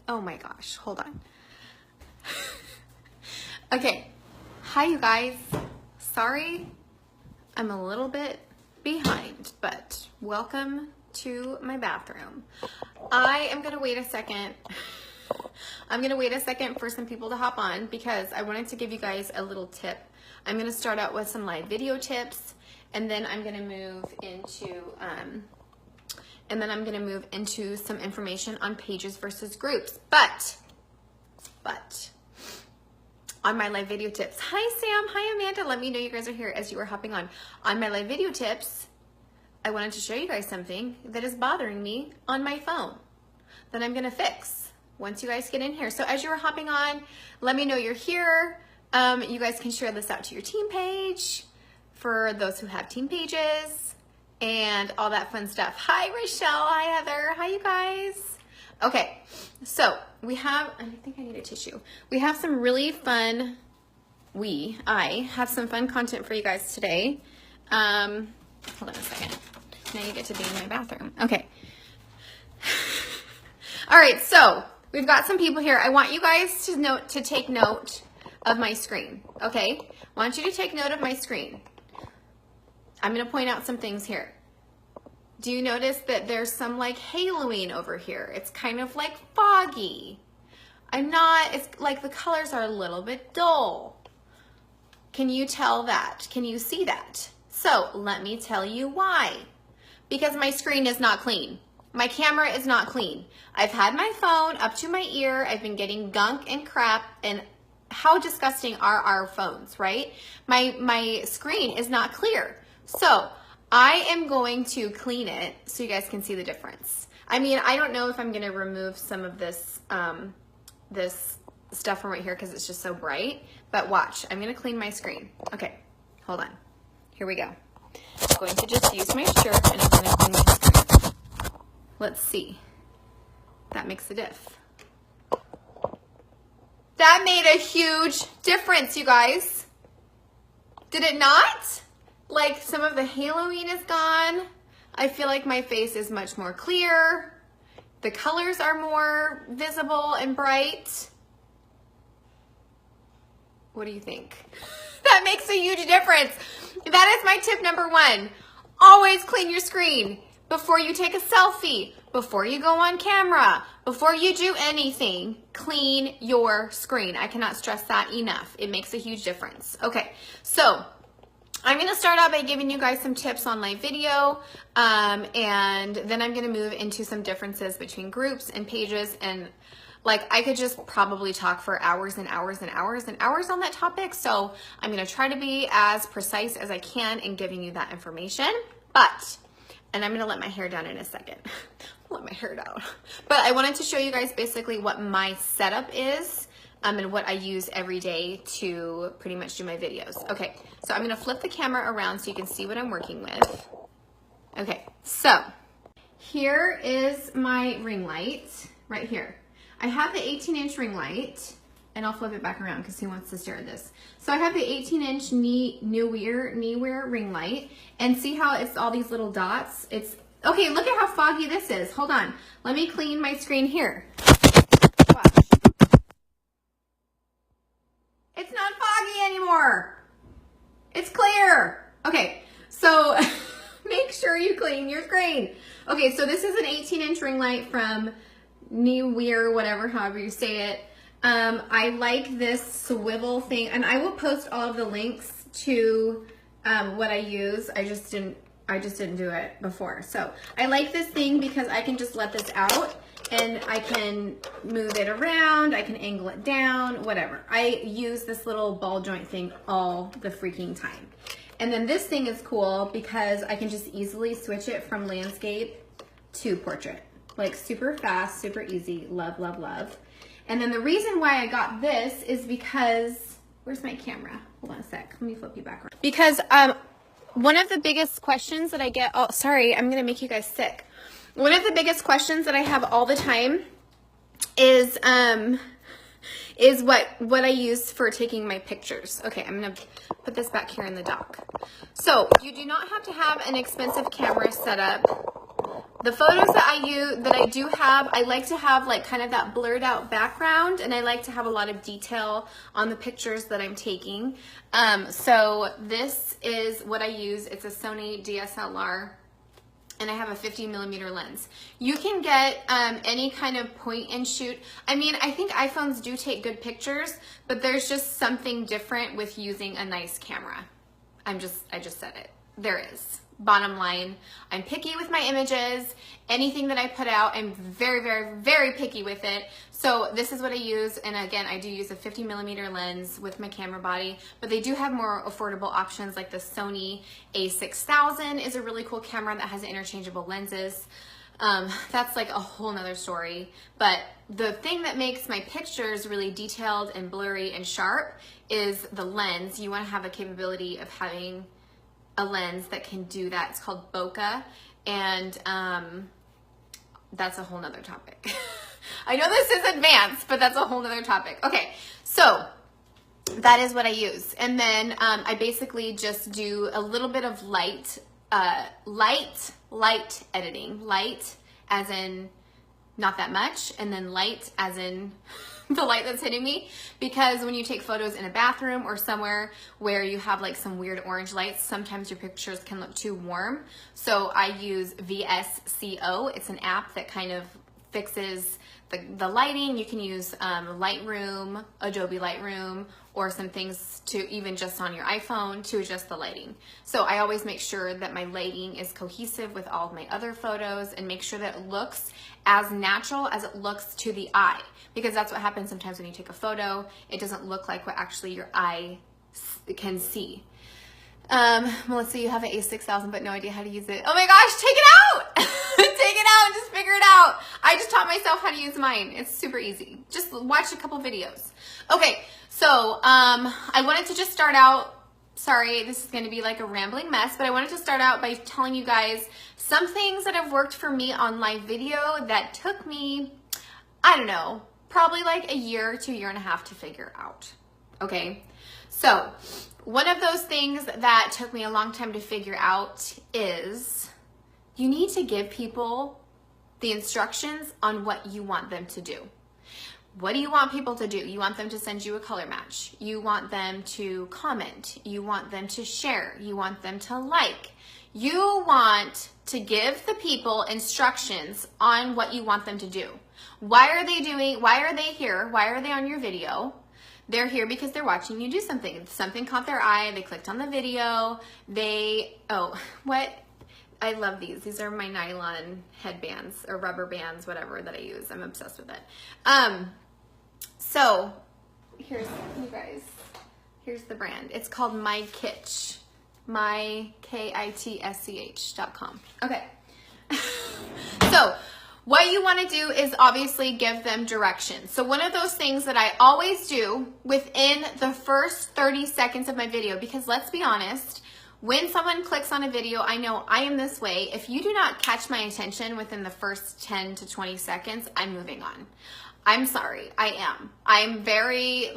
Oh my gosh, hold on. Okay, hi you guys. Sorry, I'm a little bit behind, but welcome to my bathroom. I am gonna wait a second. I'm gonna wait a second for some people to hop on because I wanted to give you guys a little tip. I'm gonna start out with some live video tips, and then I'm gonna move into some information on pages versus groups. But on my live video tips, hi Sam, hi Amanda, let me know you guys are here as you are hopping on. On my live video tips, I wanted to show you guys something that is bothering me on my phone that I'm gonna fix once you guys get in here. So as you are hopping on, let me know you're here. You guys can share this out to your team page for those who have team pages and all that fun stuff. Hi Rochelle, hi Heather, hi you guys. Okay, so we have, I think I need a tissue. We have some really fun, I have some fun content for you guys today. Hold on a second. Now you get to be in my bathroom. Okay. All right, so we've got some people here. I want you guys to take note of my screen, okay? I want you to take note of my screen. I'm gonna point out some things here. Do you notice that there's some like haloing over here? It's kind of like foggy. It's like the colors are a little bit dull. Can you tell that? Can you see that? So let me tell you why. Because my screen is not clean. My camera is not clean. I've had my phone up to my ear. I've been getting gunk and crap, and how disgusting are our phones, right? My screen is not clear. So I am going to clean it so you guys can see the difference. I mean, I don't know if I'm gonna remove some of this this stuff from right here because it's just so bright, but watch, I'm gonna clean my screen. Okay, hold on. Here we go. I'm going to just use my shirt and I'm gonna clean my screen. Let's see. That makes a diff. That made a huge difference, you guys. Did it not? Like some of the haloing is gone. I feel like my face is much more clear. The colors are more visible and bright. What do you think? That makes a huge difference. That is my tip number one. Always clean your screen before you take a selfie, before you go on camera, before you do anything. Clean your screen. I cannot stress that enough. It makes a huge difference. Okay, so I'm gonna start out by giving you guys some tips on live video, and then I'm gonna move into some differences between groups and pages, and like I could just probably talk for hours and hours and hours and hours on that topic, so I'm gonna try to be as precise as I can in giving you that information, and I'm gonna let my hair down in a second. Let my hair down. But I wanted to show you guys basically what my setup is, and what I use every day to pretty much do my videos. Okay, so I'm gonna flip the camera around so you can see what I'm working with. Okay, so here is my ring light right here. I have the 18-inch ring light, and I'll flip it back around because who wants to stare at this? So I have the 18-inch knee wear ring light, and see how it's all these little dots? Okay, look at how foggy this is. Hold on, let me clean my screen here. Watch. It's not foggy anymore. It's clear. Okay, so make sure you clean your screen. Okay, so this is an 18-inch ring light from Weir, whatever, however you say it. I like this swivel thing, and I will post all of the links to what I use. I just didn't do it before. So I like this thing because I can just let this out and I can move it around, I can angle it down, whatever. I use this little ball joint thing all the freaking time. And then this thing is cool because I can just easily switch it from landscape to portrait. Like super fast, super easy, love, love, love. And then the reason why I got this is because, where's my camera? Hold on a sec, let me flip you back around. Because one of the biggest questions that I get, oh, sorry, I'm gonna make you guys sick. One of the biggest questions that I have all the time is what I use for taking my pictures. Okay, I'm gonna put this back here in the dock. So you do not have to have an expensive camera set up The photos that I do have, I like to have like kind of that blurred out background, and I like to have a lot of detail on the pictures that I'm taking. So this is what I use. It's a Sony DSLR, and I have a 50mm lens. You can get any kind of point and shoot. I mean, I think iPhones do take good pictures, but there's just something different with using a nice camera. I just said it. There is. Bottom line, I'm picky with my images. Anything that I put out, I'm very, very, very picky with it. So this is what I use. And again, I do use a 50mm lens with my camera body, but they do have more affordable options, like the Sony a6000 is a really cool camera that has interchangeable lenses. That's like a whole nother story. But the thing that makes my pictures really detailed and blurry and sharp is the lens. You want to have a capability of having a lens that can do that. It's called bokeh, and that's a whole nother topic. I know this is advanced, but that's a whole nother topic. Okay, so that is what I use. And then I basically just do a little bit of light editing. Light as in not that much, and then light as in the light that's hitting me, because when you take photos in a bathroom or somewhere where you have like some weird orange lights, sometimes your pictures can look too warm. So I use VSCO. It's an app that kind of fixes the lighting. You can use Lightroom, Adobe Lightroom, or some things to even just on your iPhone to adjust the lighting. So I always make sure that my lighting is cohesive with all of my other photos, and make sure that it looks as natural as it looks to the eye, because that's what happens sometimes when you take a photo. It doesn't look like what actually your eye can see. Melissa, you have an A6000 but no idea how to use it. Oh my gosh, take it out! Take it out and just figure it out. I just taught myself how to use mine. It's super easy. Just watch a couple videos. Okay, so I wanted to just start out, sorry, this is gonna be like a rambling mess, but I wanted to start out by telling you guys some things that have worked for me on live video that took me, I don't know, probably like a year to a year and a half to figure out. Okay, so one of those things that took me a long time to figure out is you need to give people the instructions on what you want them to do. What do you want people to do? You want them to send you a color match. You want them to comment. You want them to share. You want them to like. You want to give the people instructions on what you want them to do. Why are they here? Why are they on your video? They're here because they're watching you do something. Something caught their eye, they clicked on the video, I love these. These are my nylon headbands or rubber bands, whatever that I use. I'm obsessed with it. So here's, you guys, here's the brand. It's called MyKitsch, KITSCH.com. Okay. So what you want to do is obviously give them directions. So one of those things that I always do within the first 30 seconds of my video, because let's be honest, when someone clicks on a video, I know I am this way. If you do not catch my attention within the first 10 to 20 seconds, I'm moving on. I'm sorry, I am. I'm very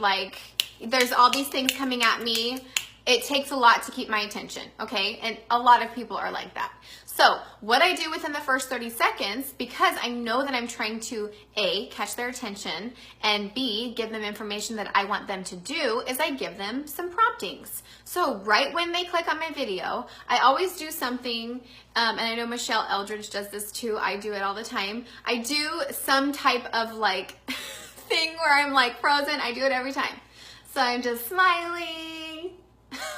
there's all these things coming at me. It takes a lot to keep my attention, okay? And a lot of people are like that. So what I do within the first 30 seconds, because I know that I'm trying to A, catch their attention, and B, give them information that I want them to do, is I give them some promptings. So right when they click on my video, I always do something, and I know Michelle Eldridge does this too, I do it all the time. I do some type of thing where I'm frozen, I do it every time. So I'm just smiling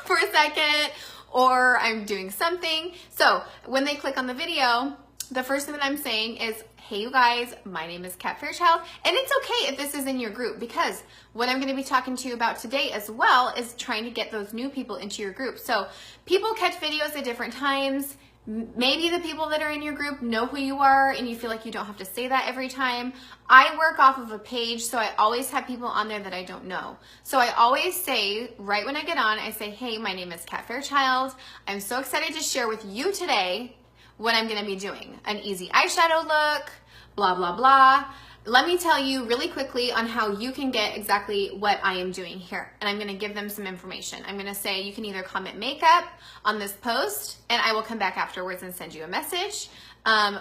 for a second, or I'm doing something. So when they click on the video, the first thing that I'm saying is, hey you guys, my name is Kat Fairchild, and it's okay if this is in your group, because what I'm gonna be talking to you about today as well is trying to get those new people into your group. So people catch videos at different times. Maybe the people that are in your group know who you are and you feel like you don't have to say that every time. I work off of a page, so I always have people on there that I don't know. So I always say, right when I get on, I say, hey, my name is Kat Fairchild. I'm so excited to share with you today what I'm gonna be doing. An easy eyeshadow look, blah, blah, blah. Let me tell you really quickly on how you can get exactly what I am doing here. And I'm gonna give them some information. I'm gonna say you can either comment makeup on this post, and I will come back afterwards and send you a message.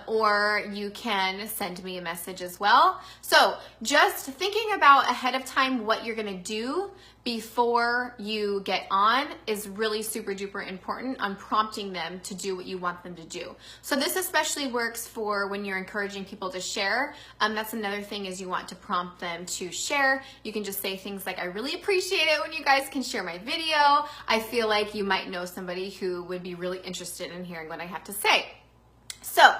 or you can send me a message as well. So just thinking about ahead of time what you're gonna do before you get on is really super duper important on prompting them to do what you want them to do. So this especially works for when you're encouraging people to share. That's another thing, is you want to prompt them to share. You can just say things like, I really appreciate it when you guys can share my video. I feel like you might know somebody who would be really interested in hearing what I have to say. So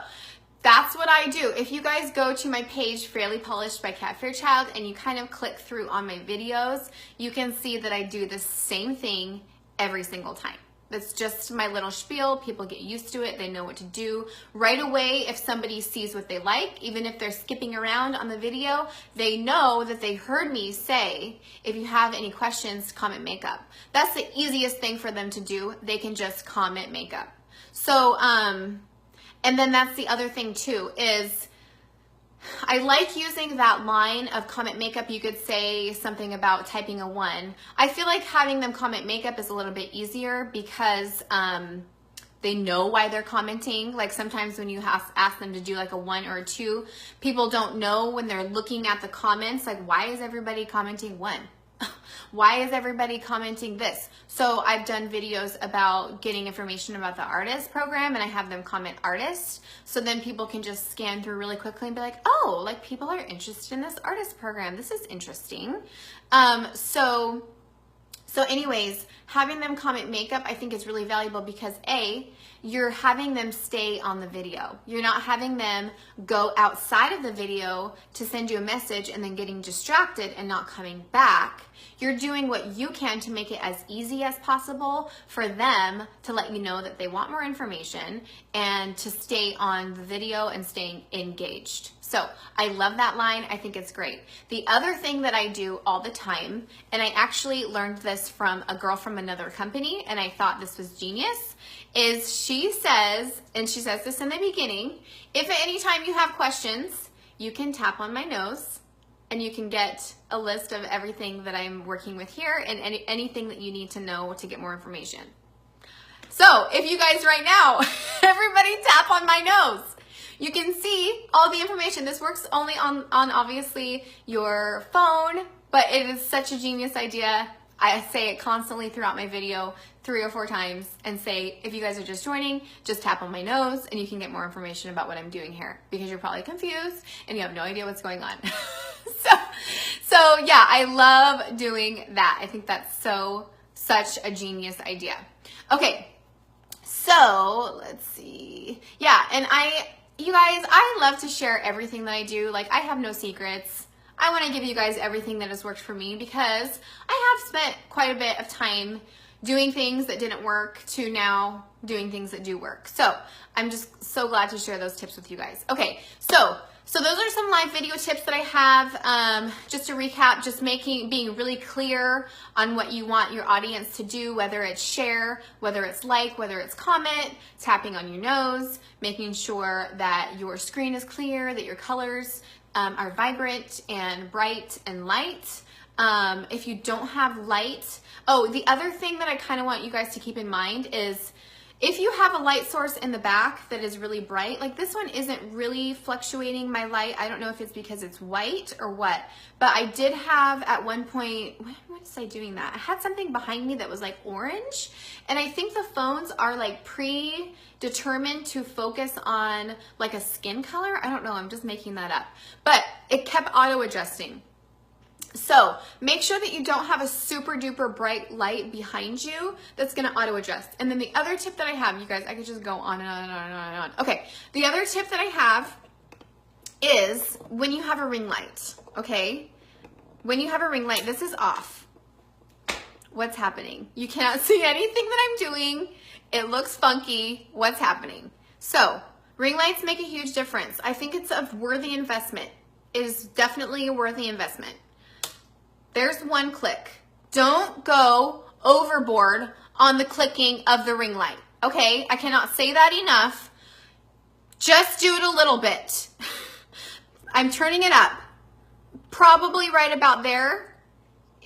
that's what I do. If you guys go to my page, Fairly Polished by Kat Fairchild, and you kind of click through on my videos, you can see that I do the same thing every single time. That's just my little spiel. People get used to it. They know what to do. Right away, if somebody sees what they like, even if they're skipping around on the video, they know that they heard me say, if you have any questions, comment makeup. That's the easiest thing for them to do. They can just comment makeup. So, and then that's the other thing too, is I like using that line of comment makeup. You could say something about typing a 1. I feel like having them comment makeup is a little bit easier because they know why they're commenting. Like sometimes when you ask them to do like a 1 or a 2, people don't know when they're looking at the comments, like, why is everybody commenting 1? Why is everybody commenting this? So I've done videos about getting information about the artist program, and I have them comment artist. So then people can just scan through really quickly and be like, oh, like people are interested in this artist program. This is interesting. So anyways, having them comment makeup I think is really valuable because A, you're having them stay on the video. You're not having them go outside of the video to send you a message and then getting distracted and not coming back. You're doing what you can to make it as easy as possible for them to let you know that they want more information and to stay on the video and staying engaged. So I love that line. I think it's great. The other thing that I do all the time, and I actually learned this from a girl from another company, and I thought this was genius, is she says, and she says this in the beginning, if at any time you have questions, you can tap on my nose and you can get a list of everything that I'm working with here and anything that you need to know to get more information. So if you guys right now, everybody tap on my nose. You can see all the information. This works only on obviously your phone, but it is such a genius idea. I say it constantly throughout my video 3 or 4 times and say, if you guys are just joining, just tap on my nose and you can get more information about what I'm doing here because you're probably confused and you have no idea what's going on. So yeah, I love doing that. I think that's such a genius idea. Okay, so let's see. Yeah, and you guys, I love to share everything that I do. Like, I have no secrets. I want to give you guys everything that has worked for me because I have spent quite a bit of time doing things that didn't work to now doing things that do work. So I'm just so glad to share those tips with you guys. Okay, so those are some live video tips that I have. Just to recap, just being really clear on what you want your audience to do, whether it's share, whether it's like, whether it's comment, tapping on your nose, making sure that your screen is clear, that your colors are vibrant and bright and light. If you don't have light, the other thing that I kind of want you guys to keep in mind is if you have a light source in the back that is really bright, like this one isn't really fluctuating my light. I don't know if it's because it's white or what, but I did have at one point, when was I doing that? I had something behind me that was like orange, and I think the phones are like predetermined to focus on like a skin color. I don't know, I'm just making that up, but it kept auto adjusting. So make sure that you don't have a super duper bright light behind you that's gonna auto adjust. And then the other tip that I have, you guys, I could just go on and on and on and on and on. Okay, the other tip that I have is when you have a ring light, okay? When you have a ring light, this is off. What's happening? You cannot see anything that I'm doing. It looks funky. What's happening? So ring lights make a huge difference. I think it's a worthy investment. It is definitely a worthy investment. There's one click. Don't go overboard on the clicking of the ring light, okay? I cannot say that enough. Just do it a little bit. I'm turning it up. Probably right about there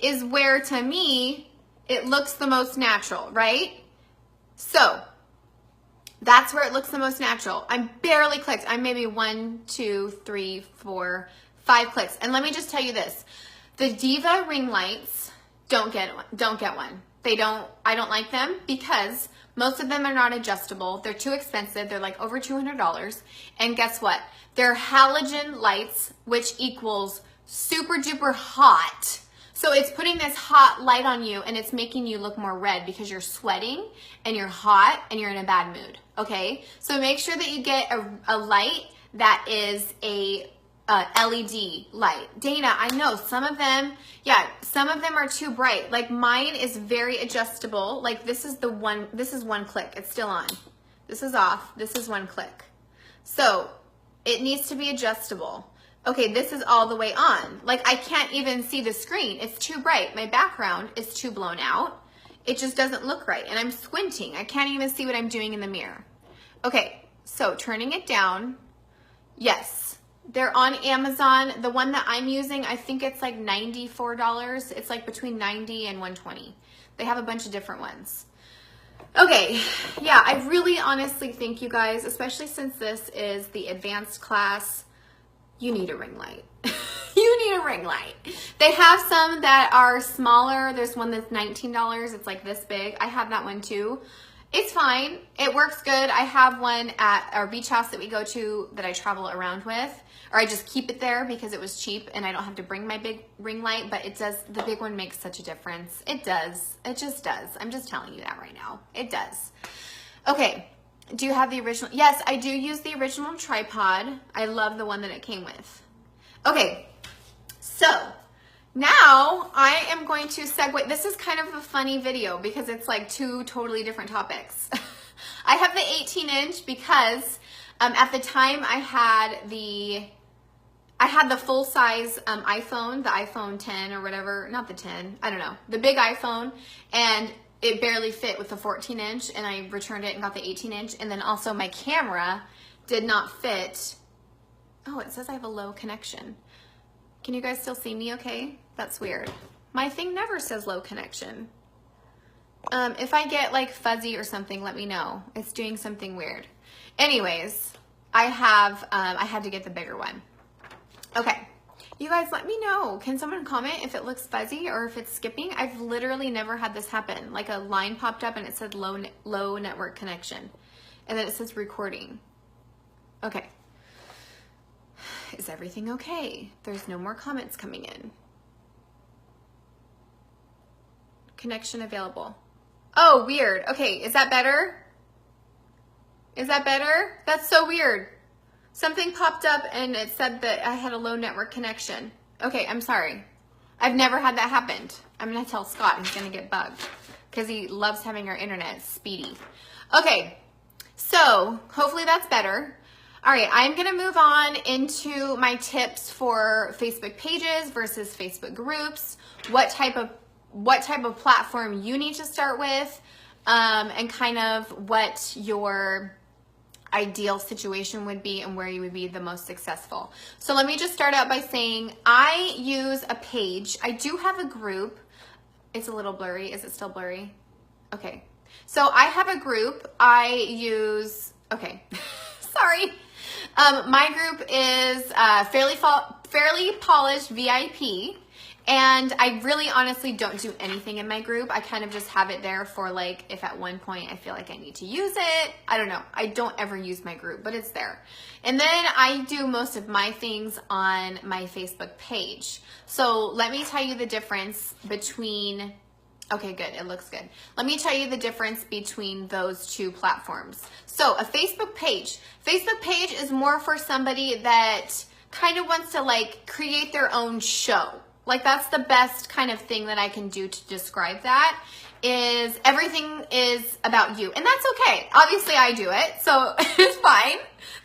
is where, to me, it looks the most natural, right? So, That's where it looks the most natural. I'm barely clicked. I'm maybe 1, 2, 3, 4, 5 clicks. And let me just tell you this. The Diva ring lights, don't get one. I don't like them because most of them are not adjustable. They're too expensive. They're like over $200. And guess what? They're halogen lights, which equals super duper hot. So it's putting this hot light on you and it's making you look more red because you're sweating and you're hot and you're in a bad mood, okay? So make sure that you get a light that is a LED light. Dana, I know some of them are too bright. Like mine is very adjustable. Like this is one click. It's still on. This is off. This is one click. So it needs to be adjustable. Okay, this is all the way on. Like I can't even see the screen. It's too bright. My background is too blown out. It just doesn't look right. And I'm squinting. I can't even see what I'm doing in the mirror. Okay, so turning it down. Yes, they're on Amazon. The one that I'm using, I think it's like $94. It's like between $90 and $120. They have a bunch of different ones. Okay, yeah, I really honestly think you guys, especially since this is the advanced class, you need a ring light. You need a ring light. They have some that are smaller. There's one that's $19. It's like this big. I have that one too. It's fine. It works good. I have one at our beach house that we go to that I travel around with, or I just keep it there because it was cheap and I don't have to bring my big ring light, but it does, the big one makes such a difference. It does. It just does. I'm just telling you that right now. It does. Okay. Do you have the original? Yes, I do use the original tripod. I love the one that it came with. Okay, so now I am going to segue. This is kind of a funny video because it's like two totally different topics. I have the 18-inch because at the time I had the full-size iPhone, the iPhone 10 or whatever, not the 10, I don't know, the big iPhone, and it barely fit with the 14-inch, and I returned it and got the 18-inch, and then also my camera did not fit. Oh, it says I have a low connection. Can you guys still see me okay? That's weird. My thing never says low connection. If I get like fuzzy or something, let me know. It's doing something weird. Anyways, I had to get the bigger one. Okay. You guys, let me know. Can someone comment if it looks fuzzy or if it's skipping? I've literally never had this happen. Like a line popped up and it said low network connection. And then it says recording. Okay. Is everything okay? There's no more comments coming in. Connection available. Oh, weird. Okay, is that better? Is that better? That's so weird. Something popped up and it said that I had a low network connection. Okay, I'm sorry. I've never had that happen. I'm gonna tell Scott he's gonna get bugged because he loves having our internet speedy. Okay, so hopefully that's better. All right, I'm gonna move on into my tips for Facebook pages versus Facebook groups, what type of platform you need to start with, and kind of what your ideal situation would be and where you would be the most successful. So let me just start out by saying I use a page. I do have a group. It's a little blurry. Is it still blurry? Okay. So I have a group. I use, okay, sorry. My group is Fairly Polished VIP. And I really honestly don't do anything in my group. I kind of just have it there for like, if at one point I feel like I need to use it. I don't know. I don't ever use my group, but it's there. And then I do most of my things on my Facebook page. So let me tell you the difference between, okay, good. It looks good. Let me tell you the difference between those two platforms. So a Facebook page is more for somebody that kind of wants to like create their own show. Like that's the best kind of thing that I can do to describe that, is everything is about you. And that's okay. Obviously I do it, so it's fine.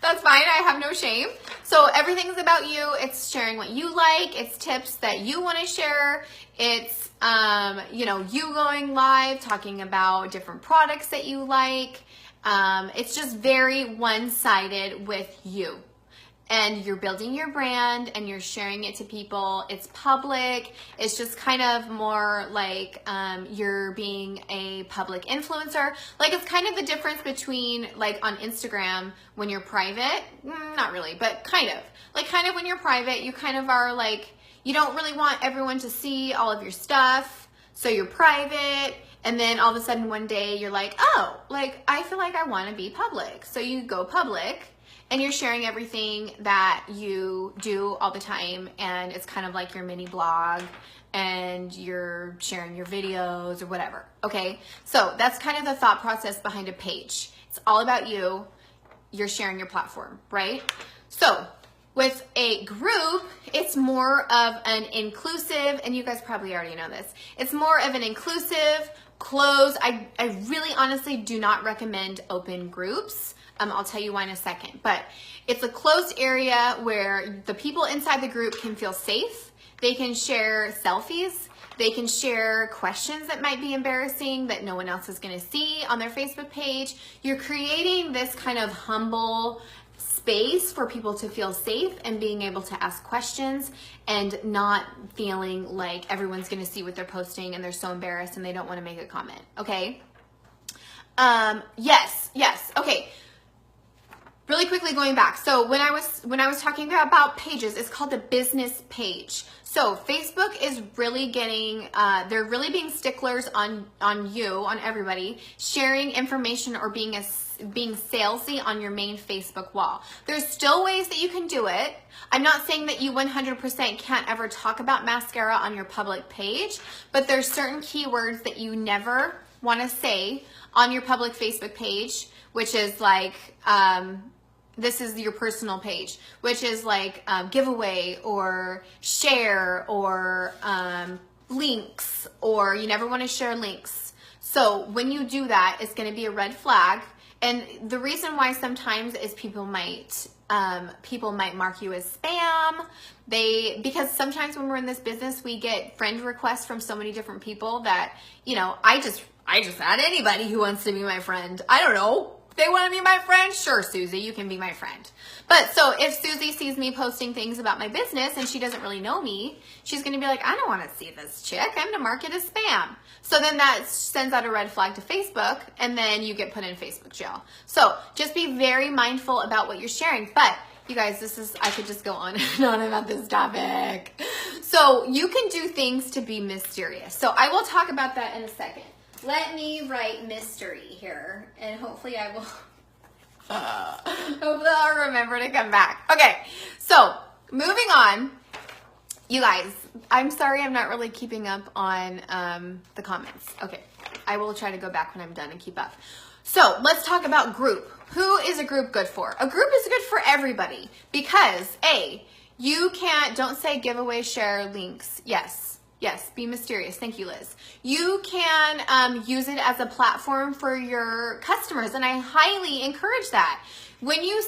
That's fine. I have no shame. So everything's about you. It's sharing what you like. It's tips that you want to share. It's, you going live, talking about different products that you like. It's just very one-sided with you. and you're building your brand and you're sharing it to people. It's public. It's just kind of more like you're being a public influencer. Like it's kind of the difference between like on Instagram when you're private, not really, but kind of. Like kind of when you're private, you kind of are like, you don't really want everyone to see all of your stuff, so you're private. And then all of a sudden one day you're like, oh, like I feel like I want to be public. So you go public and you're sharing everything that you do all the time. And it's kind of like your mini blog and you're sharing your videos or whatever. Okay. So that's kind of the thought process behind a page. It's all about you. You're sharing your platform, right? So with a group, it's more of an inclusive, and you guys probably already know this. It's more of an inclusive, closed. I really honestly do not recommend open groups. I'll tell you why in a second, but it's a closed area where the people inside the group can feel safe. They can share selfies. They can share questions that might be embarrassing that no one else is going to see on their Facebook page. You're creating this kind of humble space for people to feel safe and being able to ask questions and not feeling like everyone's going to see what they're posting and they're so embarrassed and they don't want to make a comment. Okay. Yes. Okay. Really quickly going back. So when I was talking about pages, it's called a business page. So Facebook is really getting, they're really being sticklers on you, on everybody, sharing information or being salesy on your main Facebook wall. There's still ways that you can do it. I'm not saying that you 100% can't ever talk about mascara on your public page, but there's certain keywords that you never want to say on your public Facebook page, which is like, this is your personal page, which is like giveaway or share or links, or you never want to share links. So when you do that, it's going to be a red flag. And the reason why sometimes is people might mark you as spam. Because sometimes when we're in this business, we get friend requests from so many different people that, you know, I just add anybody who wants to be my friend. I don't know. If they want to be my friend, sure, Susie, you can be my friend. But so if Susie sees me posting things about my business and she doesn't really know me, she's going to be like, I don't want to see this chick. I'm going to mark it as spam. So then that sends out a red flag to Facebook, and then you get put in Facebook jail. So just be very mindful about what you're sharing. But you guys, I could just go on and on about this topic. So you can do things to be mysterious. So I will talk about that in a second. Let me write mystery here, and hopefully I will, hopefully I'll remember to come back. Okay, so moving on, you guys, I'm sorry I'm not really keeping up on the comments. Okay, I will try to go back when I'm done and keep up. So let's talk about group. Who is a group good for? A group is good for everybody because don't say giveaway, share, links. Yes, be mysterious. Thank you, Liz. You can use it as a platform for your customers, and I highly encourage that. When you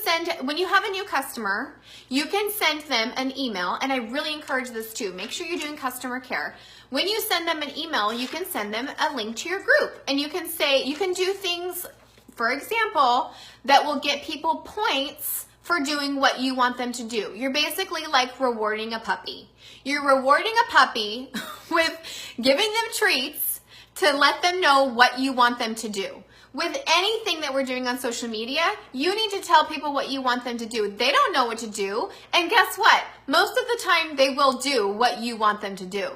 have a new customer, you can send them an email, and I really encourage this too. Make sure you're doing customer care. When you send them an email, you can send them a link to your group, and you can do things, for example, that will get people points for doing what you want them to do. You're basically like rewarding a puppy. You're rewarding a puppy with giving them treats to let them know what you want them to do. With anything that we're doing on social media, you need to tell people what you want them to do. They don't know what to do, and guess what? Most of the time, they will do what you want them to do.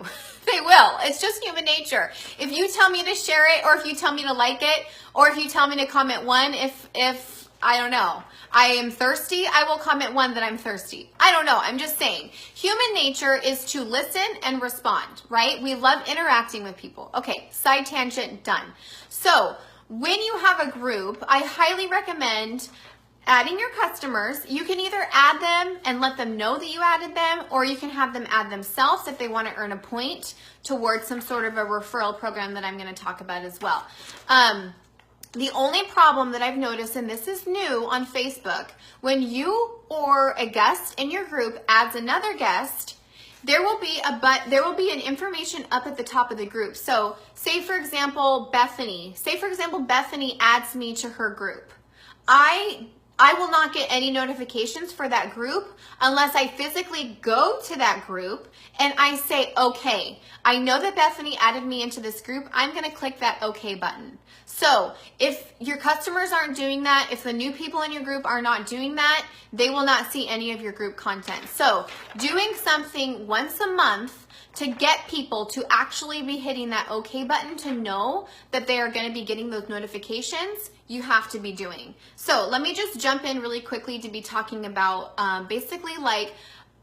They will. It's just human nature. If you tell me to share it, or if you tell me to like it, or if you tell me to comment one, if I don't know, I am thirsty, I will comment one that I'm thirsty. I don't know. I'm just saying. Human nature is to listen and respond, right? We love interacting with people. Okay, side tangent, done. So when you have a group, I highly recommend adding your customers. You can either add them and let them know that you added them, or you can have them add themselves if they want to earn a point towards some sort of a referral program that I'm going to talk about as well. The only problem that I've noticed, and this is new on Facebook, when you or a guest in your group adds another guest, there will be an information up at the top of the group. So say for example Bethany adds me to her group. I I will not get any notifications for that group unless I physically go to that group and I say, okay, I know that Bethany added me into this group. I'm going to click that okay button. So if your customers aren't doing that, if the new people in your group are not doing that, they will not see any of your group content. So doing something once a month to get people to actually be hitting that okay button to know that they are going to be getting those notifications, you have to be doing. So let me just jump in really quickly to be talking about basically like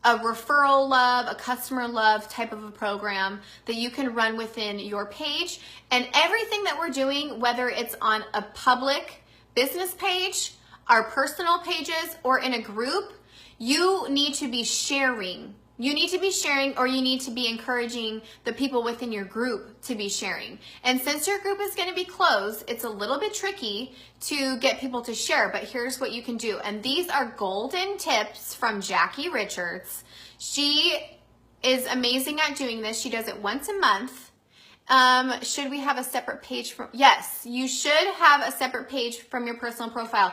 a referral love, a customer love type of a program that you can run within your page. And everything that we're doing, whether it's on a public business page, our personal pages, or in a group, you need to be sharing. You need to be sharing, or you need to be encouraging the people within your group to be sharing. And since your group is going to be closed, it's a little bit tricky to get people to share, but here's what you can do. And these are golden tips from Jackie Richards. She is amazing at doing this. She does it once a month. Should we have a separate page from? Yes, you should have a separate page from your personal profile.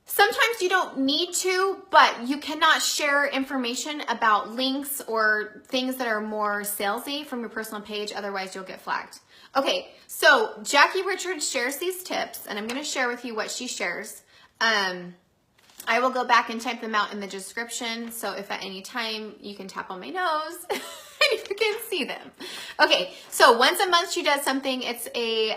Sometimes you don't need to, but you cannot share information about links or things that are more salesy from your personal page. Otherwise, you'll get flagged. Okay, so Jackie Richards shares these tips, and I'm going to share with you what she shares. I will go back and type them out in the description, so if at any time you can tap on my nose and you can see them. Okay, so once a month she does something. It's a,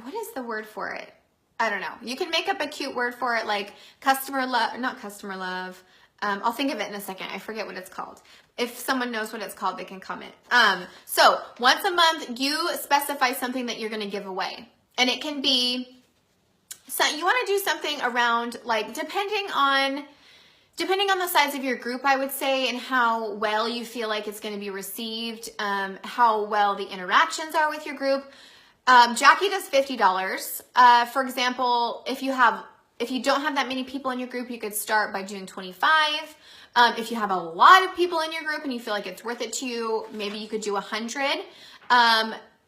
what is the word for it? I don't know. You can make up a cute word for it, like customer love, not customer love. I'll think of it in a second. I forget what it's called. If someone knows what it's called, they can comment. So once a month, you specify something that you're going to give away. And it can be, so you want to do something around, like, depending on the size of your group, I would say, and how well you feel like it's going to be received, how well the interactions are with your group. Jackie does $50. For example, if you don't have that many people in your group, you could start by doing 25. If you have a lot of people in your group and you feel like it's worth it to you, maybe you could do 100.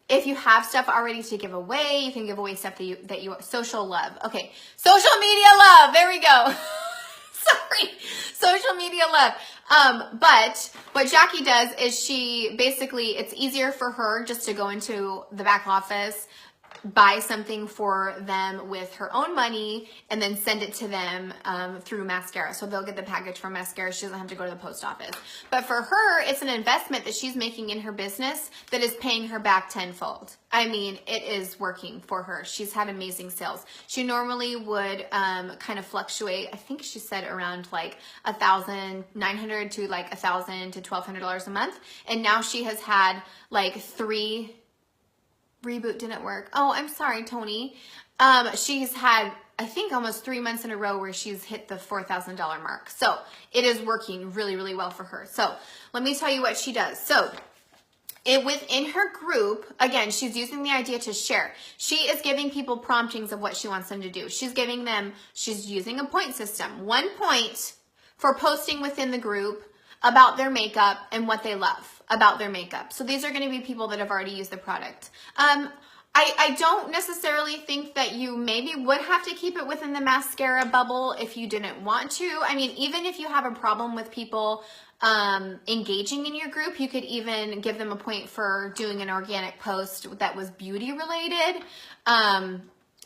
If you have stuff already to give away, you can give away stuff that you social love. Okay, social media love. There we go. Sorry, social media love. But what Jackie does is she basically, it's easier for her just to go into the back office, buy something for them with her own money, and then send it to them through mascara. So they'll get the package from mascara. She doesn't have to go to the post office. But for her, it's an investment that she's making in her business that is paying her back tenfold. I mean, it is working for her. She's had amazing sales. She normally would kind of fluctuate. I think she said around like $1,900 to like $1,000 to $1,200 a month. And now she has had like 3 reboot didn't work. Oh, I'm sorry, Tony. She's had, I think, almost 3 months in a row where she's hit the $4,000 mark. So it is working really, really well for her. So let me tell you what she does. So within her group, again, she's using the idea to share. She is giving people promptings of what she wants them to do. She's using a point system. 1 point for posting within the group about their makeup and what they love about their makeup. So these are going to be people that have already used the product. I don't necessarily think that you maybe would have to keep it within the mascara bubble if you didn't want to. I mean, even if you have a problem with people engaging in your group, you could even give them a point for doing an organic post that was beauty related.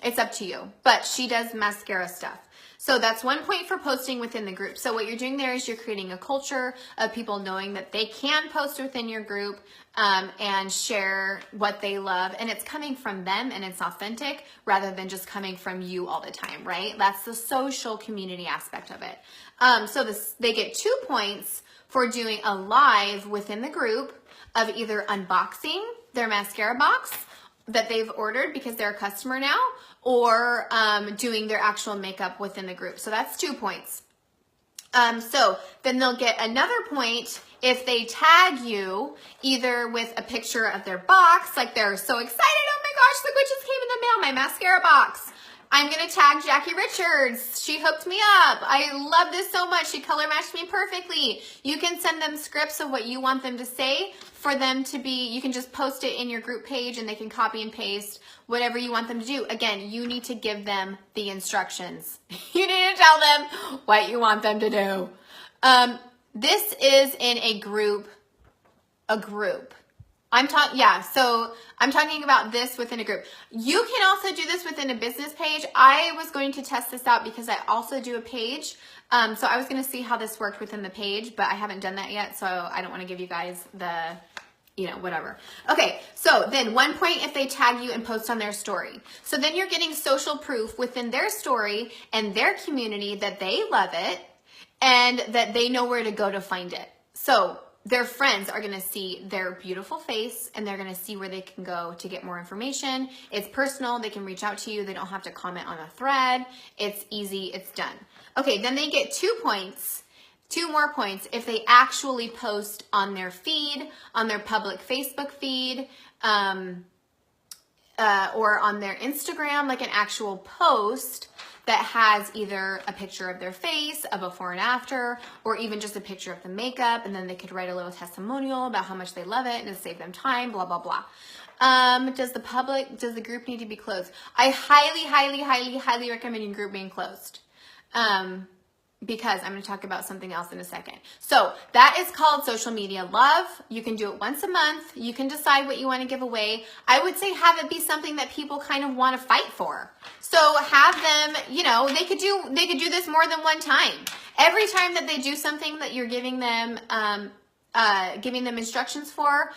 It's up to you, but she does mascara stuff. So that's 1 point for posting within the group. So what you're doing there is you're creating a culture of people knowing that they can post within your group and share what they love. And it's coming from them and it's authentic rather than just coming from you all the time, right? That's the social community aspect of it. So they get 2 points for doing a live within the group of either unboxing their mascara box that they've ordered because they're a customer now, or doing their actual makeup within the group. So that's 2 points. So then they'll get another point if they tag you either with a picture of their box, like they're so excited, oh my gosh, look what just came in the mail, my mascara box. I'm going to tag Jackie Richards. She hooked me up. I love this so much. She color matched me perfectly. You can send them scripts of what you want them to say for them to be, you can just post it in your group page and they can copy and paste whatever you want them to do. Again, you need to give them the instructions. You need to tell them what you want them to do. This is in a group. So I'm talking about this within a group. You can also do this within a business page. I was going to test this out because I also do a page. So I was going to see how this worked within the page, but I haven't done that yet. So I don't want to give you guys the, whatever. Okay. So then 1 point if they tag you and post on their story. So then you're getting social proof within their story and their community that they love it and that they know where to go to find it. So their friends are going to see their beautiful face and they're going to see where they can go to get more information. It's personal. They can reach out to you. They don't have to comment on a thread. It's easy. It's done. Okay, then they get 2 points, 2 more points if they actually post on their feed, on their public Facebook feed, or on their Instagram, like an actual post that has either a picture of their face, a before and after, or even just a picture of the makeup, and then they could write a little testimonial about how much they love it and to save them time, blah, blah, blah. Does the group need to be closed? I highly recommend your group being closed. Because I'm going to talk about something else in a second. So that is called social media love. You can do it once a month. You can decide what you want to give away. I would say have it be something that people kind of want to fight for. So have them, they could do this more than one time. Every time that they do something that you're giving them instructions for,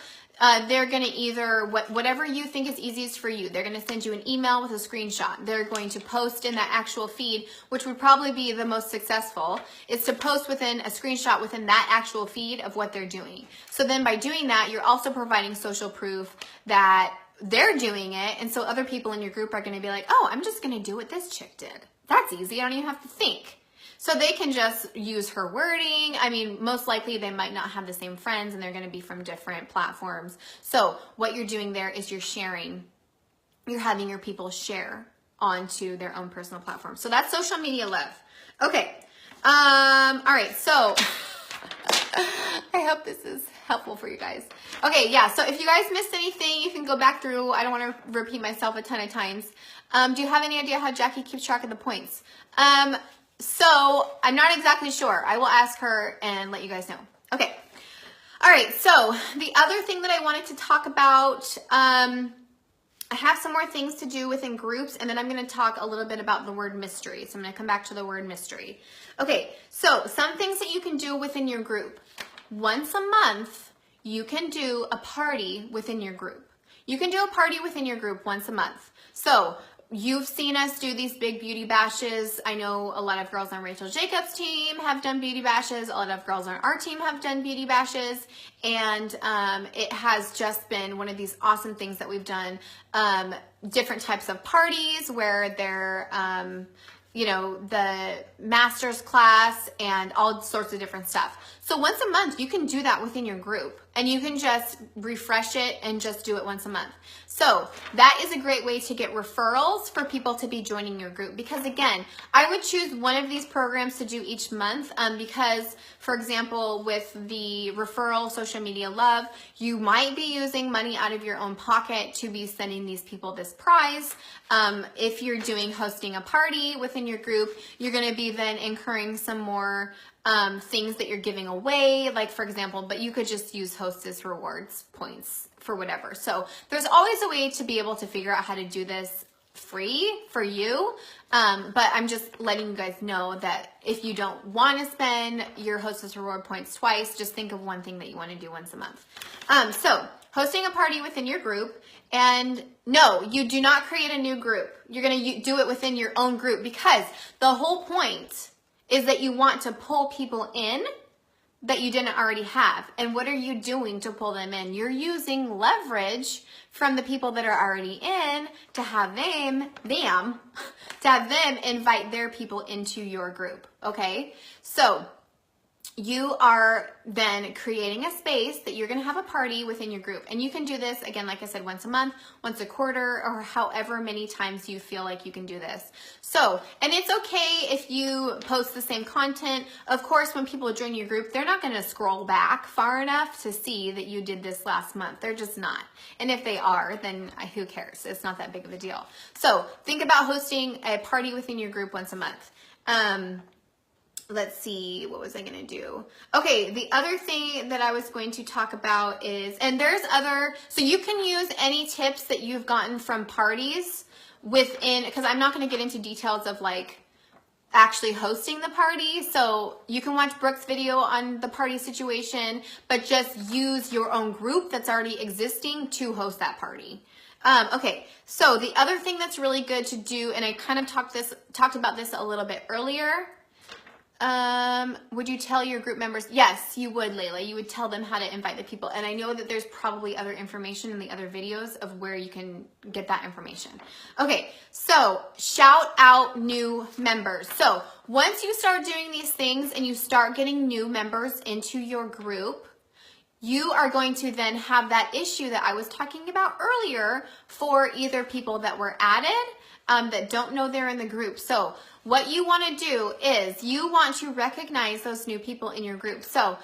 they're going to either, whatever you think is easiest for you, they're going to send you an email with a screenshot. They're going to post in that actual feed, which would probably be the most successful, is to post within a screenshot within that actual feed of what they're doing. So then by doing that, you're also providing social proof that they're doing it. And so other people in your group are going to be like, oh, I'm just going to do what this chick did. That's easy. I don't even have to think. So they can just use her wording. I mean, most likely they might not have the same friends and they're going to be from different platforms. So what you're doing there is you're sharing. You're having your people share onto their own personal platform. So that's social media love. Okay. All right. So I hope this is helpful for you guys. Okay. Yeah. So if you guys missed anything, you can go back through. I don't want to repeat myself a ton of times. Do you have any idea how Jackie keeps track of the points? So I'm not exactly sure. I will ask her and let you guys know. Okay. All right. So the other thing that I wanted to talk about, I have some more things to do within groups, and then I'm going to talk a little bit about the word mystery. So I'm going to come back to the word mystery. Okay. So some things that you can do within your group. Once a month, you can do a party within your group. You can do a party within your group once a month. So you've seen us do these big beauty bashes. I know a lot of girls on Rachel Jacobs' team have done beauty bashes. A lot of girls on our team have done beauty bashes. And it has just been one of these awesome things that we've done. Different types of parties where they're, the master's class and all sorts of different stuff. So once a month, you can do that within your group and you can just refresh it and just do it once a month. So that is a great way to get referrals for people to be joining your group. Because again, I would choose one of these programs to do each month because, for example, with the referral social media love, you might be using money out of your own pocket to be sending these people this prize. If you're doing hosting a party within your group, you're going to be then incurring some more things that you're giving away, like for example, but you could just use hostess rewards points for whatever. So there's always a way to be able to figure out how to do this free for you. But I'm just letting you guys know that if you don't want to spend your hostess reward points twice, just think of one thing that you want to do once a month. So hosting a party within your group, and no, you do not create a new group. You're going to do it within your own group because the whole point is that you want to pull people in that you didn't already have. And what are you doing to pull them in? You're using leverage from the people that are already in to have them invite their people into your group. Okay. So you are then creating a space that you're going to have a party within your group. And you can do this, again, like I said, once a month, once a quarter, or however many times you feel like you can do this. So, and it's okay if you post the same content. Of course, when people join your group, they're not going to scroll back far enough to see that you did this last month. They're just not. And if they are, then who cares? It's not that big of a deal. So think about hosting a party within your group once a month. Let's see, what was I going to do? Okay, the other thing that I was going to talk about is, and there's other, so you can use any tips that you've gotten from parties within, because I'm not going to get into details of like actually hosting the party. So you can watch Brooke's video on the party situation, but just use your own group that's already existing to host that party. Okay, so the other thing that's really good to do, and I kind of talked about this a little bit earlier. Would you tell your group members? Yes, you would, Layla. You would tell them how to invite the people. And I know that there's probably other information in the other videos of where you can get that information. Okay, so shout out new members. So once you start doing these things and you start getting new members into your group, you are going to then have that issue that I was talking about earlier for either people that were added, that don't know they're in the group. So what you want to do is you want to recognize those new people in your group. So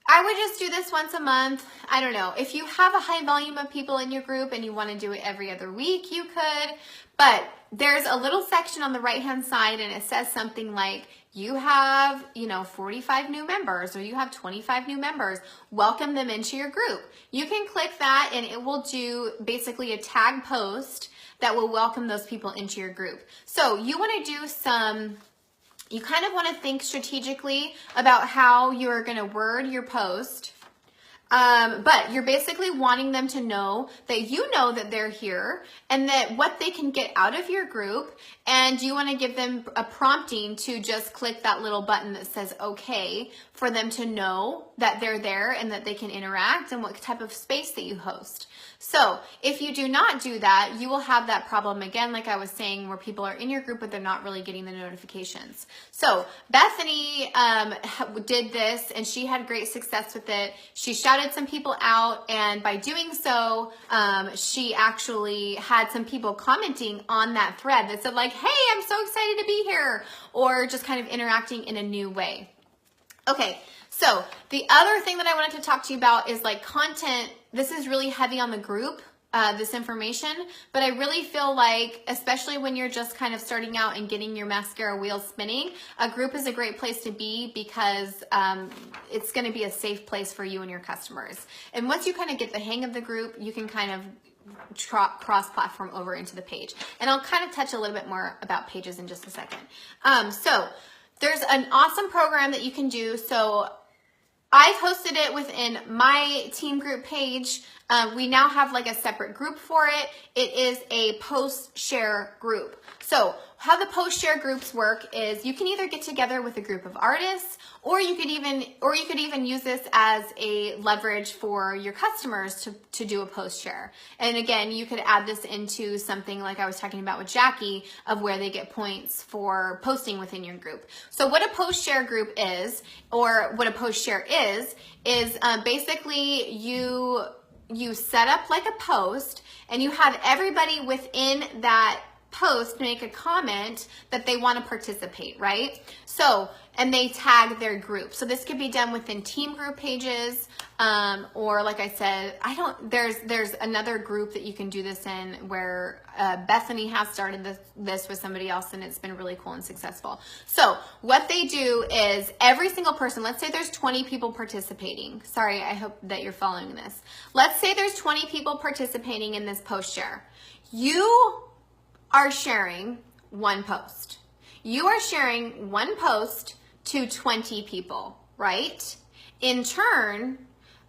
I would just do this once a month. I don't know. If you have a high volume of people in your group and you want to do it every other week, you could. But there's a little section on the right-hand side and it says something like, you have, 45 new members, or you have 25 new members. Welcome them into your group. You can click that and it will do basically a tag post that will welcome those people into your group. So you want to do you kind of want to think strategically about how you're going to word your post. But you're basically wanting them to know that you know that they're here and that what they can get out of your group, and you want to give them a prompting to just click that little button that says okay for them to know that they're there and that they can interact and what type of space that you host. So if you do not do that, you will have that problem again, like I was saying, where people are in your group but they're not really getting the notifications. So Bethany did this and she had great success with it. She shouted some people out, and by doing so, she actually had some people commenting on that thread that said like, hey, I'm so excited to be here, or just kind of interacting in a new way. Okay, so the other thing that I wanted to talk to you about is like content. This is really heavy on the group, this information, but I really feel like, especially when you're just kind of starting out and getting your mascara wheel spinning, a group is a great place to be because it's going to be a safe place for you and your customers. And once you kind of get the hang of the group, you can kind of cross-platform over into the page. And I'll kind of touch a little bit more about pages in just a second. So there's an awesome program that you can do. So I've hosted it within my team group page. We now have like a separate group for it. It is a post share group. So how the post share groups work is you can either get together with a group of artists, or you could even use this as a leverage for your customers to do a post share. And again, you could add this into something like I was talking about with Jackie, of where they get points for posting within your group. So what a post share group is, or what a post share is basically you set up like a post and you have everybody within that post make a comment that they want to participate, right? So, and they tag their group. So this could be done within team group pages, or like I said, there's another group that you can do this in where Bethany has started this with somebody else, and it's been really cool and successful. So what they do is every single person, let's say there's 20 people participating. Sorry, I hope that you're following this. Let's say there's 20 people participating in this post share. You are sharing one post. You are sharing one post to 20 people, right? In turn,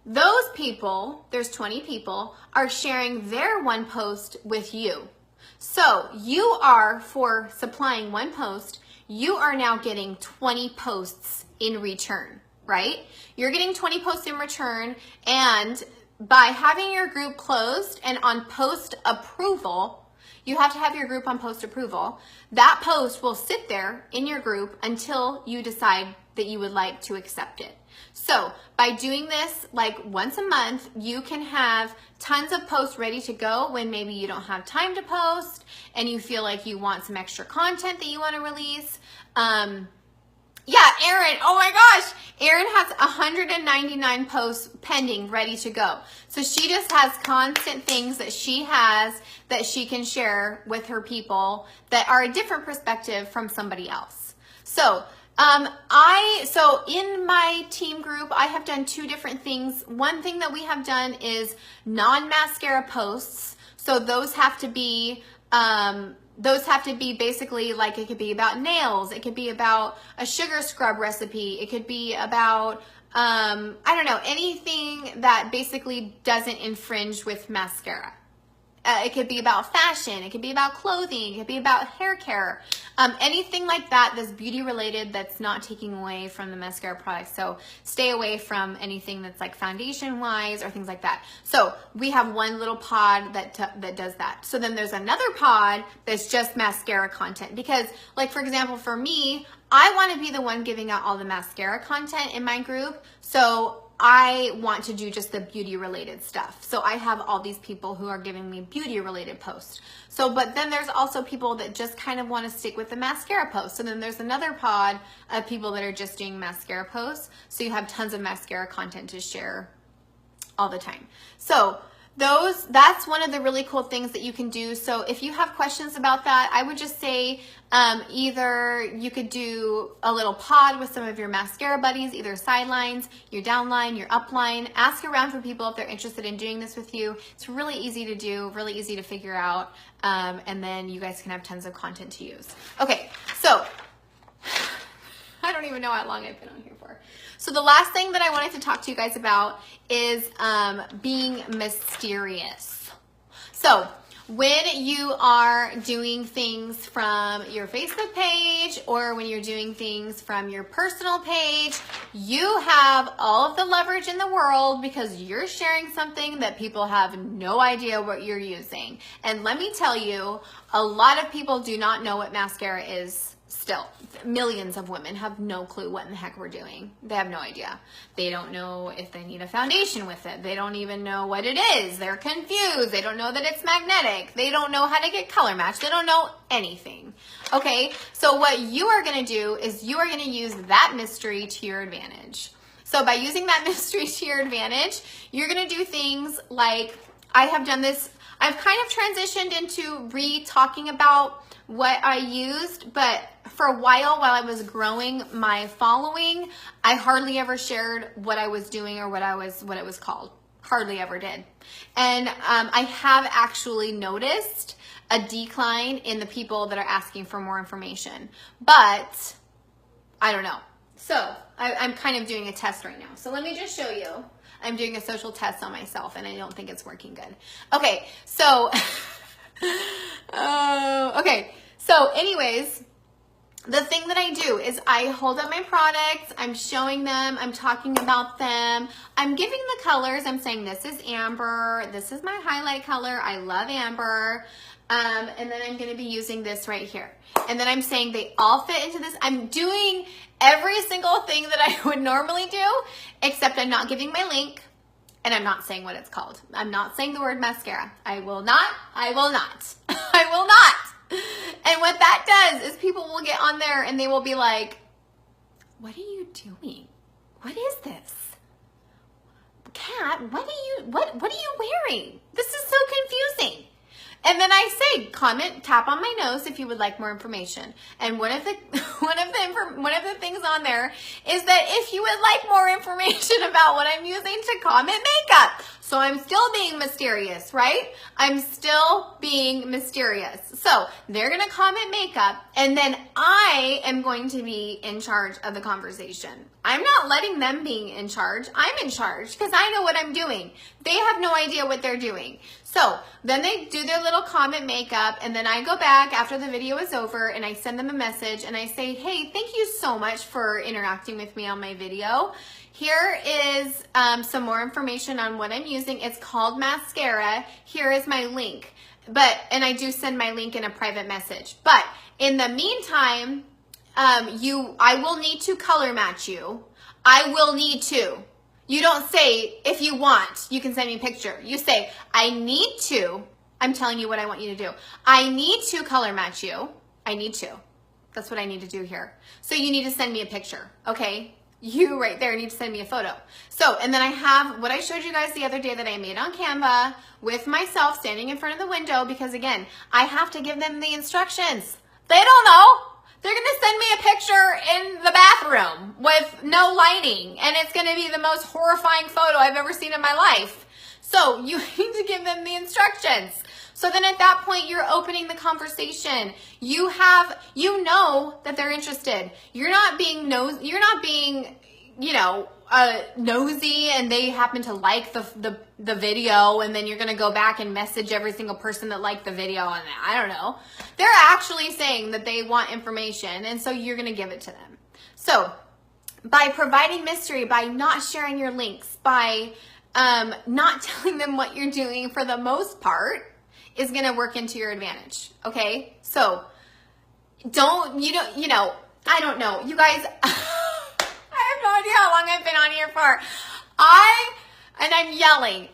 those people, there's 20 people, are sharing their one post with you. So you are, for supplying one post, you are now getting 20 posts in return, right? You're getting 20 posts in return, and by having your group closed and on post approval, you have to have your group on post approval. That post will sit there in your group until you decide that you would like to accept it. So by doing this like once a month, you can have tons of posts ready to go when maybe you don't have time to post and you feel like you want some extra content that you want to release. Yeah, Erin, oh my gosh, Erin has 199 posts pending, ready to go. So she just has constant things that she has that she can share with her people that are a different perspective from somebody else. So so in my team group, I have done two different things. One thing that we have done is non-mascara posts. So those have to be basically like, it could be about nails. It could be about a sugar scrub recipe. It could be about, I don't know, anything that basically doesn't infringe with mascara. It could be about fashion. It could be about clothing. It could be about hair care. Anything like that that's beauty related that's not taking away from the mascara product. So stay away from anything that's like foundation wise or things like that. So we have one little pod that does that. So then there's another pod that's just mascara content, because like, for example, for me, I want to be the one giving out all the mascara content in my group. So I want to do just the beauty related stuff. So I have all these people who are giving me beauty related posts. So, but then there's also people that just kind of want to stick with the mascara posts. So then there's another pod of people that are just doing mascara posts. So you have tons of mascara content to share all the time. So that's one of the really cool things that you can do. So if you have questions about that, I would just say either you could do a little pod with some of your mascara buddies, either sidelines, your downline, your upline. Ask around for people if they're interested in doing this with you. It's really easy to do, really easy to figure out, and then you guys can have tons of content to use. Okay, so I don't even know how long I've been on here for. So the last thing that I wanted to talk to you guys about is being mysterious. So when you are doing things from your Facebook page or when you're doing things from your personal page, you have all of the leverage in the world because you're sharing something that people have no idea what you're using. And let me tell you, a lot of people do not know what mascara is. Still, millions of women have no clue what in the heck we're doing. They have no idea. They don't know if they need a foundation with it. They don't even know what it is. They're confused. They don't know that it's magnetic. They don't know how to get color matched. They don't know anything. Okay, so what you are going to do is you are going to use that mystery to your advantage. So by using that mystery to your advantage, you're going to do things like, I have done this. I've kind of transitioned into re-talking about what I used, but for a while I was growing my following, I hardly ever shared what I was doing or what it was called. Hardly ever did. And I have actually noticed a decline in the people that are asking for more information, but I don't know. So I'm kind of doing a test right now. So let me just show you. I'm doing a social test on myself and I don't think it's working good. Okay, so okay, so anyways, the thing that I do is I hold up my products, I'm showing them, I'm talking about them, I'm giving the colors, I'm saying this is amber, this is my highlight color, I love amber, and then I'm going to be using this right here. And then I'm saying they all fit into this. I'm doing every single thing that I would normally do, except I'm not giving my link. And I'm not saying what it's called. I'm not saying the word mascara. I will not. I will not. I will not. And what that does is people will get on there and they will be like, what are you doing? What is this? Kat, what are you wearing? This is so confusing. And then I say, comment, tap on my nose if you would like more information. And one of the things on there is that if you would like more information about what I'm using, to comment makeup. So I'm still being mysterious, right? I'm still being mysterious. So they're going to comment makeup, and then I am going to be in charge of the conversation. I'm not letting them be in charge. I'm in charge because I know what I'm doing. They have no idea what they're doing. So then they do their little comment makeup, and then I go back after the video is over and I send them a message and I say, hey, thank you so much for interacting with me on my video. Here is some more information on what I'm using. It's called mascara. Here is my link. and I do send my link in a private message. But in the meantime, I will need to color match you. I will need to. You don't say, if you want, you can send me a picture. You say, I need to. I'm telling you what I want you to do. I need to color match you. I need to. That's what I need to do here. So you need to send me a picture, okay? You right there need to send me a photo. So, and then I have what I showed you guys the other day that I made on Canva with myself standing in front of the window, because again, I have to give them the instructions. They don't know. They're going to send me a picture in the bathroom with no lighting, and it's going to be the most horrifying photo I've ever seen in my life. So you need to give them the instructions. So then at that point, you're opening the conversation. You know that they're interested. You're not being nosy and they happen to like the video, and then you're going to go back and message every single person that liked the video, and I don't know. They're actually saying that they want information, and so you're going to give it to them. So by providing mystery, by not sharing your links, by not telling them what you're doing for the most part, is going to work into your advantage. Okay. So I don't know. You guys, I have no idea how long I've been on here for. I'm yelling.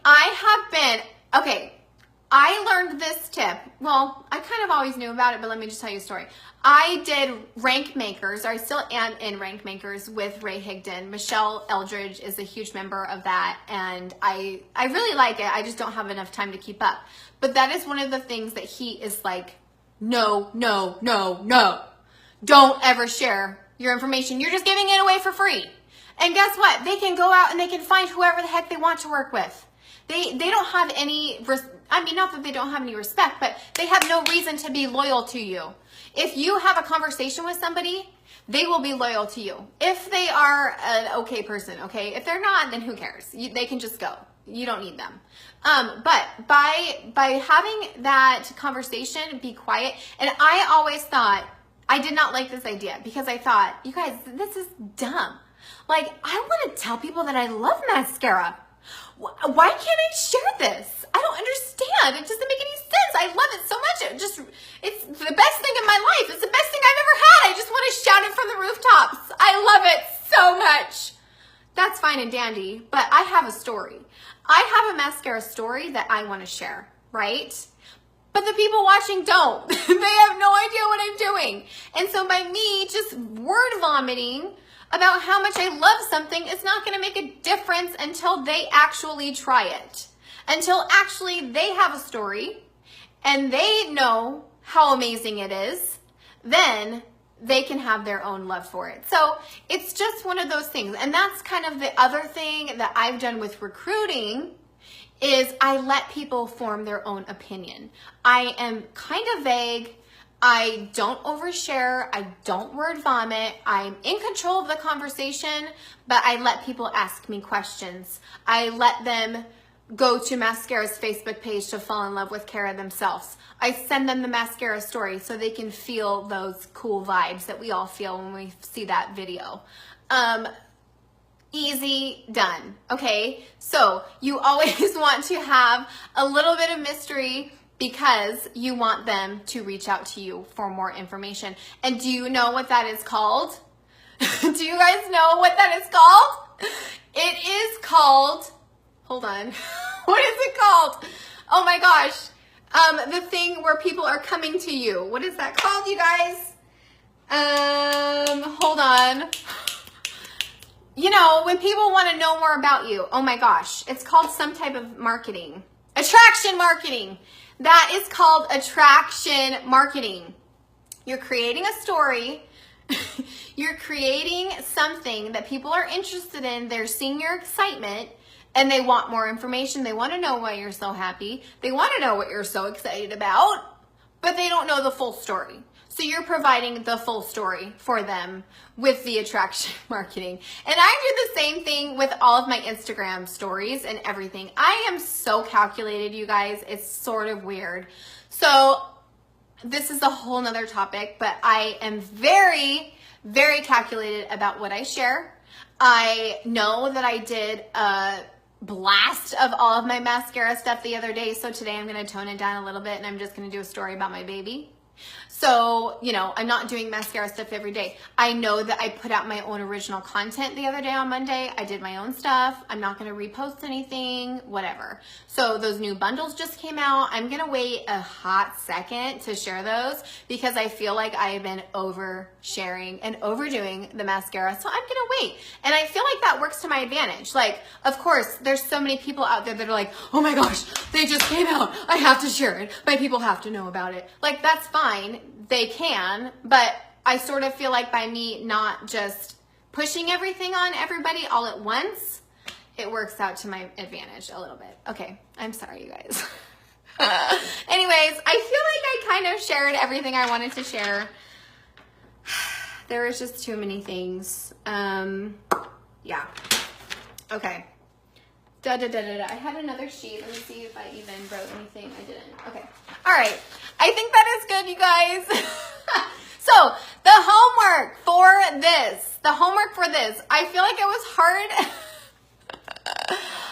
I learned this tip. Well, I kind of always knew about it, but let me just tell you a story. I did rank makers, or I still am in rank makers with Ray Higdon. Michelle Eldridge is a huge member of that, and I really like it. I just don't have enough time to keep up. But that is one of the things that he is like, no. Don't ever share your information. You're just giving it away for free. And guess what? They can go out and they can find whoever the heck they want to work with. They don't have any, not that they don't have any respect, but they have no reason to be loyal to you. If you have a conversation with somebody, they will be loyal to you. If they are an okay person, okay? If they're not, then who cares? They can just go. You don't need them. But by having that conversation, be quiet. And I always thought, I did not like this idea, because I thought, you guys, this is dumb. Like, I want to tell people that I love mascara. Why can't I share this? I don't understand. It doesn't make any sense. I love it so much. It's the best thing in my life. It's the best thing I've ever had. I just want to shout it from the rooftops. I love it so much. That's fine and dandy, but I have a story. I have a mascara story that I want to share, right? But the people watching don't. They have no idea what I'm doing. And so by me just word vomiting about how much I love something, it's not going to make a difference until they actually try it. Until actually they have a story and they know how amazing it is, then they can have their own love for it. So it's just one of those things. And that's kind of the other thing that I've done with recruiting, is I let people form their own opinion. I am kind of vague. I don't overshare. I don't word vomit. I'm in control of the conversation, but I let people ask me questions. I let them go to Mascara's Facebook page to fall in love with Kara themselves. I send them the mascara story so they can feel those cool vibes that we all feel when we see that video. Easy done. Okay. So you always want to have a little bit of mystery, because you want them to reach out to you for more information. And do you know what that is called? Do you guys know what that is called? It is called, hold on. What is it called? Oh my gosh. The thing where people are coming to you. What is that called, you guys? Hold on. You know, when people want to know more about you, oh my gosh, it's called some type of marketing. Attraction marketing. That is called attraction marketing. You're creating a story. You're creating something that people are interested in. They're seeing your excitement and they want more information. They want to know why you're so happy. They want to know what you're so excited about, but they don't know the full story. So you're providing the full story for them with the attraction marketing. And I do the same thing with all of my Instagram stories and everything. I am so calculated, you guys. It's sort of weird. So this is a whole nother topic, but I am very, very calculated about what I share. I know that I did blast of all of my mascara stuff the other day. So today I'm going to tone it down a little bit, and I'm just going to do a story about my baby. So, you know, I'm not doing mascara stuff every day. I know that I put out my own original content the other day on Monday. I did my own stuff. I'm not going to repost anything, whatever. So those new bundles just came out. I'm going to wait a hot second to share those because I feel like I have been oversharing and overdoing the mascara. So I'm going to wait. And I feel like that works to my advantage. Like, of course, there's so many people out there that are like, oh my gosh, they just came out. I have to share it. My people have to know about it. Like, that's fine. They can, but I sort of feel like by me not just pushing everything on everybody all at once, it works out to my advantage a little bit. Okay, I'm sorry, you guys. Anyways, I feel like I kind of shared everything I wanted to share. There was just too many things. Yeah. Okay. I had another sheet. Let me see if I even wrote anything. I didn't. Okay. All right. I think that is good, you guys. So the homework for this, I feel like it was hard.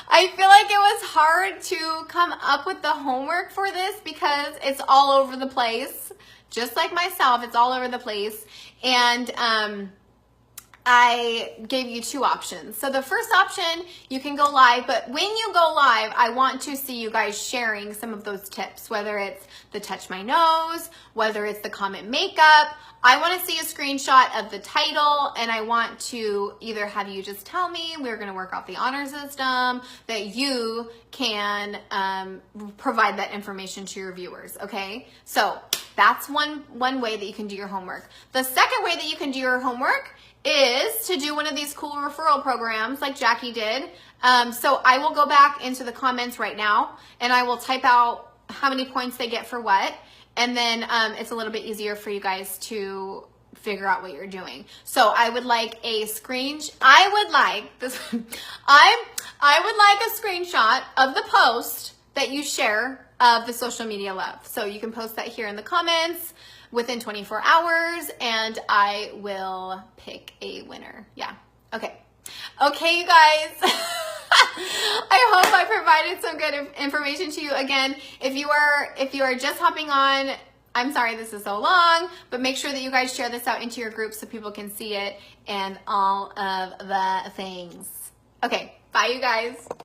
I feel like it was hard to come up with the homework for this because it's all over the place. Just like myself, it's all over the place. And, I gave you two options. So the first option, you can go live, but when you go live, I want to see you guys sharing some of those tips, whether it's the touch my nose, whether it's the comment makeup. I want to see a screenshot of the title, and I want to either have you just tell me we're going to work off the honor system, that you can provide that information to your viewers, okay? So that's one way that you can do your homework. The second way that you can do your homework is to do one of these cool referral programs like Jackie did. So I will go back into the comments right now and I will type out how many points they get for what. And then it's a little bit easier for you guys to figure out what you're doing. So I would like a I would like a screenshot of the post that you share of the social media love. So you can post that here in the comments within 24 hours, and I will pick a winner. Yeah. Okay. Okay, you guys. I hope I provided some good information to you. Again, if you are just hopping on, I'm sorry this is so long, but make sure that you guys share this out into your group so people can see it and all of the things. Okay. Bye, you guys.